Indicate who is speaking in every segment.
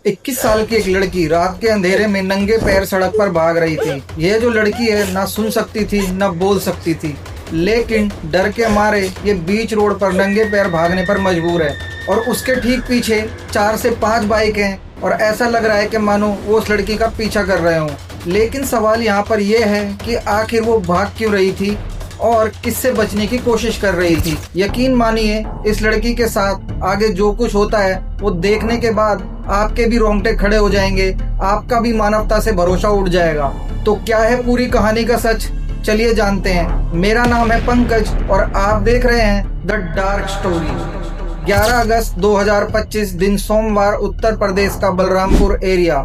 Speaker 1: 21 साल की एक लड़की रात के अंधेरे में नंगे पैर सड़क पर भाग रही थी। यह जो लड़की है ना सुन सकती थी ना बोल सकती थी, लेकिन डर के मारे ये बीच रोड पर नंगे पैर भागने पर मजबूर है। और उसके ठीक पीछे 4 से 5 बाइक हैं और ऐसा लग रहा है कि मानो वो उस लड़की का पीछा कर रहे हों। लेकिन सवाल यहाँ पर यह है कि आखिर वो भाग क्यों रही थी और किससे बचने की कोशिश कर रही थी। यकीन मानिए, इस लड़की के साथ आगे जो कुछ होता है वो देखने के बाद आपके भी रोंगटे खड़े हो जाएंगे, आपका भी मानवता से भरोसा उठ जाएगा। तो क्या है पूरी कहानी का सच, चलिए जानते हैं। मेरा नाम है पंकज और आप देख रहे हैं द डार्क स्टोरी। 11 अगस्त 2025 दिन सोमवार, उत्तर प्रदेश का बलरामपुर एरिया।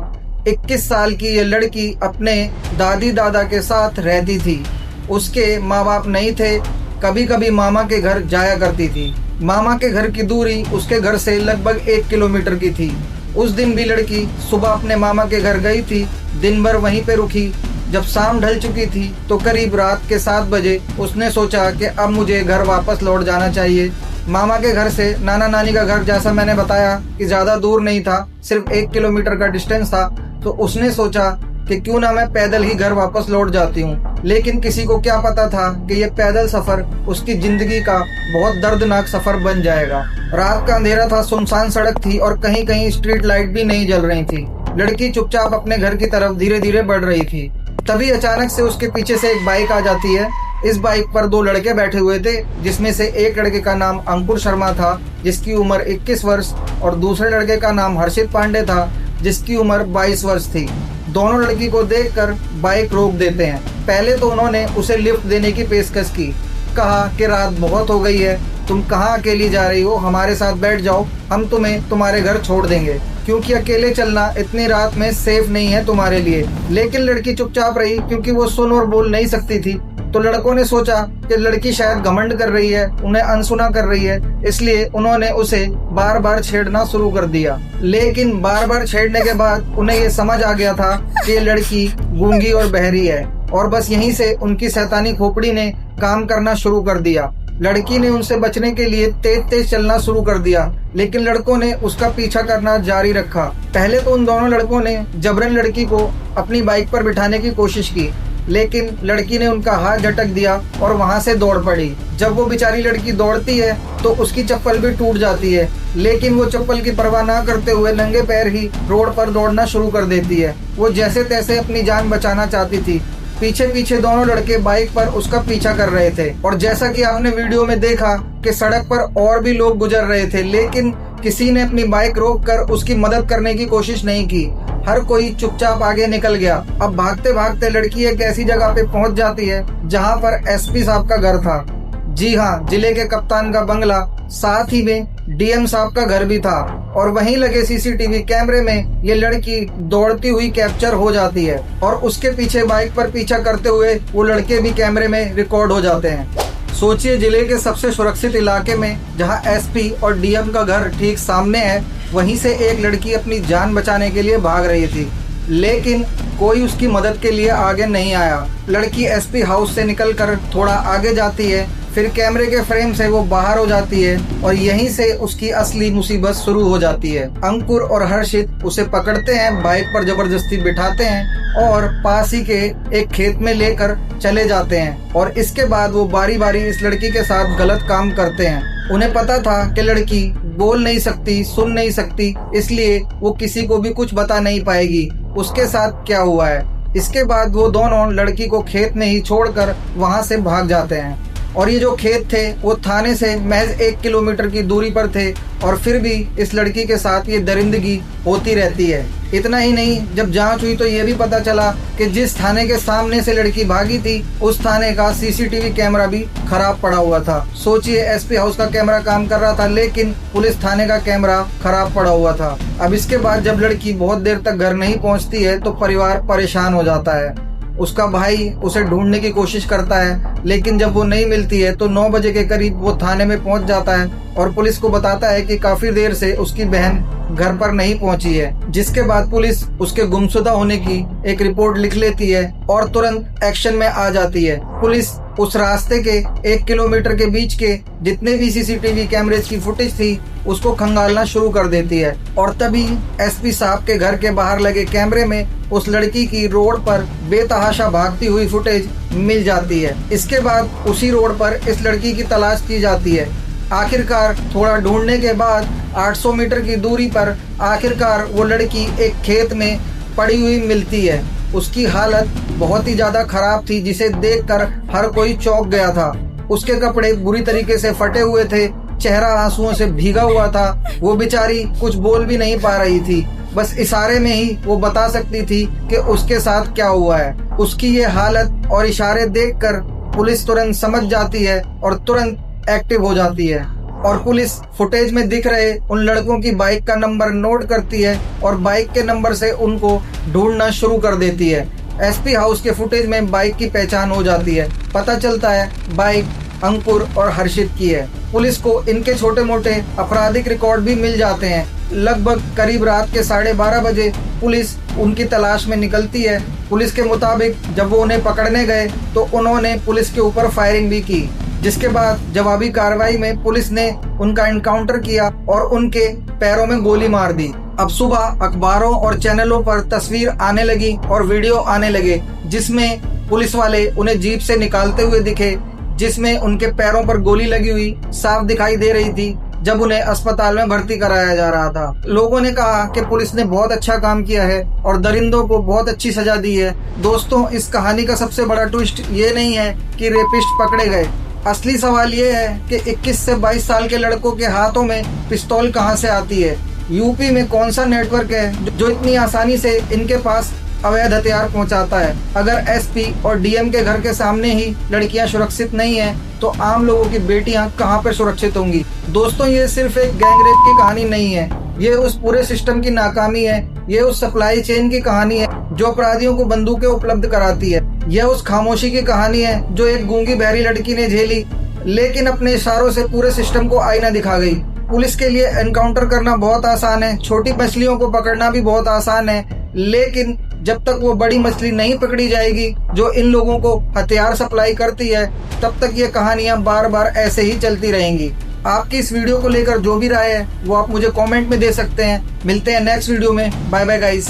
Speaker 1: 21 साल की ये लड़की अपने दादी दादा के साथ रहती थी। उसके माँ बाप नहीं थे, कभी कभी मामा के घर जाया करती थी। मामा के घर की दूरी उसके घर से लगभग 1 किलोमीटर की थी। उस दिन भी लड़की सुबह अपने मामा के घर गई थी, दिन भर वहीं पे रुकी। जब शाम ढल चुकी थी तो करीब रात के 7 बजे उसने सोचा कि अब मुझे घर वापस लौट जाना चाहिए। मामा के घर से नाना नानी का घर, जैसा मैंने बताया कि ज़्यादा दूर नहीं था, सिर्फ 1 किलोमीटर का डिस्टेंस था। तो उसने सोचा कि क्यों ना मैं पैदल ही घर वापस लौट जाती हूँ। लेकिन किसी को क्या पता था कि ये पैदल सफ़र उसकी ज़िंदगी का बहुत दर्दनाक सफ़र बन जाएगा। रात का अंधेरा था, सुनसान सड़क थी और कहीं कहीं स्ट्रीट लाइट भी नहीं जल रही थी। लड़की चुपचाप अपने घर की तरफ धीरे धीरे बढ़ रही थी। तभी अचानक से उसके पीछे से एक बाइक आ जाती है। इस बाइक पर 2 लड़के बैठे हुए थे, जिसमें से एक लड़के का नाम अंकुर शर्मा था, जिसकी उम्र 21 वर्ष, और दूसरे लड़के का नाम हर्षित पांडे था, जिसकी उम्र 22 वर्ष थी। दोनों लड़की को देखकर बाइक रोक देते हैं। पहले तो उन्होंने उसे लिफ्ट देने की पेशकश की, कहा कि रात बहुत हो गई है, तुम कहाँ अकेली जा रही हो, हमारे साथ बैठ जाओ, हम तुम्हें तुम्हारे घर छोड़ देंगे, क्योंकि अकेले चलना इतनी रात में सेफ नहीं है तुम्हारे लिए। लेकिन लड़की चुपचाप रही, क्योंकि वो सुन और बोल नहीं सकती थी। तो लड़कों ने सोचा कि लड़की शायद घमंड कर रही है, उन्हें अनसुना कर रही है, इसलिए उन्होंने उसे बार बार छेड़ना शुरू कर दिया। लेकिन बार बार छेड़ने के बाद उन्हें ये समझ आ गया था कि ये लड़की गूंगी और बहरी है, और बस यहीं से उनकी शैतानी खोपड़ी ने काम करना शुरू कर दिया। लड़की ने उनसे बचने के लिए तेज तेज चलना शुरू कर दिया, लेकिन लड़कों ने उसका पीछा करना जारी रखा। पहले तो उन दोनों लड़कों ने जबरन लड़की को अपनी बाइक पर बिठाने की कोशिश की, लेकिन लड़की ने उनका हाथ झटक दिया और वहां से दौड़ पड़ी। जब वो बेचारी लड़की दौड़ती है तो उसकी चप्पल भी टूट जाती है, लेकिन वो चप्पल की परवाह ना करते हुए नंगे पैर ही रोड पर दौड़ना शुरू कर देती है। वो जैसे तैसे अपनी जान बचाना चाहती थी। पीछे पीछे दोनों लड़के बाइक पर उसका पीछा कर रहे थे, और जैसा कि आपने वीडियो में देखा कि सड़क पर और भी लोग गुजर रहे थे, लेकिन किसी ने अपनी बाइक रोककर उसकी मदद करने की कोशिश नहीं की। हर कोई चुपचाप आगे निकल गया। अब भागते भागते लड़की एक ऐसी जगह पे पहुंच जाती है जहां पर एसपी साहब का घर था। जी हाँ, जिले के कप्तान का बंगला, साथ ही में डीएम साहब का घर भी था। और वहीं लगे सीसीटीवी कैमरे में ये लड़की दौड़ती हुई कैप्चर हो जाती है, और उसके पीछे बाइक पर पीछा करते हुए वो लड़के भी कैमरे में रिकॉर्ड हो जाते हैं। सोचिए, जिले के सबसे सुरक्षित इलाके में जहां एसपी और डीएम का घर ठीक सामने है, वहीं से एक लड़की अपनी जान बचाने के लिए भाग रही थी, लेकिन कोई उसकी मदद के लिए आगे नहीं आया। लड़की एसपी हाउस से निकलकर थोड़ा आगे जाती है, फिर कैमरे के फ्रेम से वो बाहर हो जाती है, और यहीं से उसकी असली मुसीबत शुरू हो जाती है। अंकुर और हर्षित उसे पकड़ते हैं, बाइक पर जबरदस्ती बिठाते हैं और पास ही के एक खेत में लेकर चले जाते हैं। और इसके बाद वो बारी बारी इस लड़की के साथ गलत काम करते हैं। उन्हें पता था कि लड़की बोल नहीं सकती, सुन नहीं सकती, इसलिए वो किसी को भी कुछ बता नहीं पाएगी उसके साथ क्या हुआ है। इसके बाद वो दोनों लड़की को खेत में ही छोड़कर वहां से भाग जाते हैं। और ये जो खेत थे वो थाने से महज 1 किलोमीटर की दूरी पर थे, और फिर भी इस लड़की के साथ ये दरिंदगी होती रहती है। इतना ही नहीं, जब जांच हुई तो ये भी पता चला कि जिस थाने के सामने से लड़की भागी थी उस थाने का सीसीटीवी कैमरा भी खराब पड़ा हुआ था। सोचिए, एसपी हाउस का कैमरा काम कर रहा था, लेकिन पुलिस थाने का कैमरा खराब पड़ा हुआ था। अब इसके बाद जब लड़की बहुत देर तक घर नहीं पहुंचती है तो परिवार परेशान हो जाता है। उसका भाई उसे ढूंढने की कोशिश करता है, लेकिन जब वो नहीं मिलती है तो 9 बजे के करीब वो थाने में पहुंच जाता है और पुलिस को बताता है कि काफी देर से उसकी बहन घर पर नहीं पहुंची है। जिसके बाद पुलिस उसके गुमशुदा होने की एक रिपोर्ट लिख लेती है और तुरंत एक्शन में आ जाती है। पुलिस उस रास्ते के 1 किलोमीटर के बीच के जितने भी सीसीटीवी कैमरेज की फुटेज थी उसको खंगालना शुरू कर देती है और तभी एसपी साहब के घर के बाहर लगे कैमरे में उस लड़की की रोड पर बेतहाशा भागती हुई फुटेज मिल जाती है। इसके बाद उसी रोड पर इस लड़की की तलाश की जाती है। आखिरकार थोड़ा ढूंढने के बाद 800 मीटर की दूरी पर आखिरकार वो लड़की एक खेत में पड़ी हुई मिलती है। उसकी हालत बहुत ही ज़्यादा खराब थी जिसे देखकर हर कोई चौंक गया था। उसके कपड़े बुरी तरीके से फटे हुए थे, चेहरा आंसुओं से भीगा हुआ था। वो बेचारी कुछ बोल भी नहीं पा रही थी, बस इशारे में ही वो बता सकती थी कि उसके साथ क्या हुआ है। उसकी ये हालत और इशारे देखकर पुलिस तुरंत समझ जाती है और तुरंत एक्टिव हो जाती है और पुलिस फुटेज में दिख रहे उन लड़कों की बाइक का नंबर नोट करती है और बाइक के नंबर से उनको ढूंढना शुरू कर देती है। एसपी हाउस के फुटेज में बाइक की पहचान हो जाती है। पता चलता है बाइक अंकुर और हर्षित की है। पुलिस को इनके छोटे मोटे आपराधिक रिकॉर्ड भी मिल जाते हैं। लगभग करीब रात के 12:30 बजे पुलिस उनकी तलाश में निकलती है। पुलिस के मुताबिक जब वो उन्हें पकड़ने गए तो उन्होंने पुलिस के ऊपर फायरिंग भी की, जिसके बाद जवाबी कार्रवाई में पुलिस ने उनका एनकाउंटर किया और उनके पैरों में गोली मार दी। अब सुबह अखबारों और चैनलों पर तस्वीर आने लगी और वीडियो आने लगे जिसमें पुलिस वाले उन्हें जीप से निकालते हुए दिखे, जिसमें उनके पैरों पर गोली लगी हुई साफ दिखाई दे रही थी जब उन्हें अस्पताल में भर्ती कराया जा रहा था। लोगों ने कहा कि पुलिस ने बहुत अच्छा काम किया है और दरिंदों को बहुत अच्छी सजा दी है। दोस्तों, इस कहानी का सबसे बड़ा ट्विस्ट ये नहीं है कि रेपिस्ट पकड़े गए। असली सवाल ये है कि 21 से 22 साल के लड़कों के हाथों में पिस्तौल कहां से आती है। यूपी में कौन सा नेटवर्क है जो इतनी आसानी से इनके पास अवैध हथियार पहुंचाता है। अगर एसपी और डीएम के घर के सामने ही लड़कियां सुरक्षित नहीं हैं, तो आम लोगों की बेटियां कहां पर सुरक्षित होंगी। दोस्तों, ये सिर्फ एक गैंगरेप की कहानी नहीं है, ये उस पूरे सिस्टम की नाकामी है। ये उस सप्लाई चेन की कहानी है जो अपराधियों को बंदूकें उपलब्ध कराती है। यह उस खामोशी की कहानी है जो एक गूंगी बहरी लड़की ने झेली, लेकिन अपने इशारों से पूरे सिस्टम को आईना दिखा गई। पुलिस के लिए एनकाउंटर करना बहुत आसान है, छोटी मछलियों को पकड़ना भी बहुत आसान है, लेकिन जब तक वो बड़ी मछली नहीं पकड़ी जाएगी जो इन लोगों को हथियार सप्लाई करती है, तब तक ये कहानियां बार बार ऐसे ही चलती रहेंगी। आपकी इस वीडियो को लेकर जो भी राय है वो आप मुझे कमेंट में दे सकते हैं। मिलते हैं नेक्स्ट वीडियो में। Bye bye guys.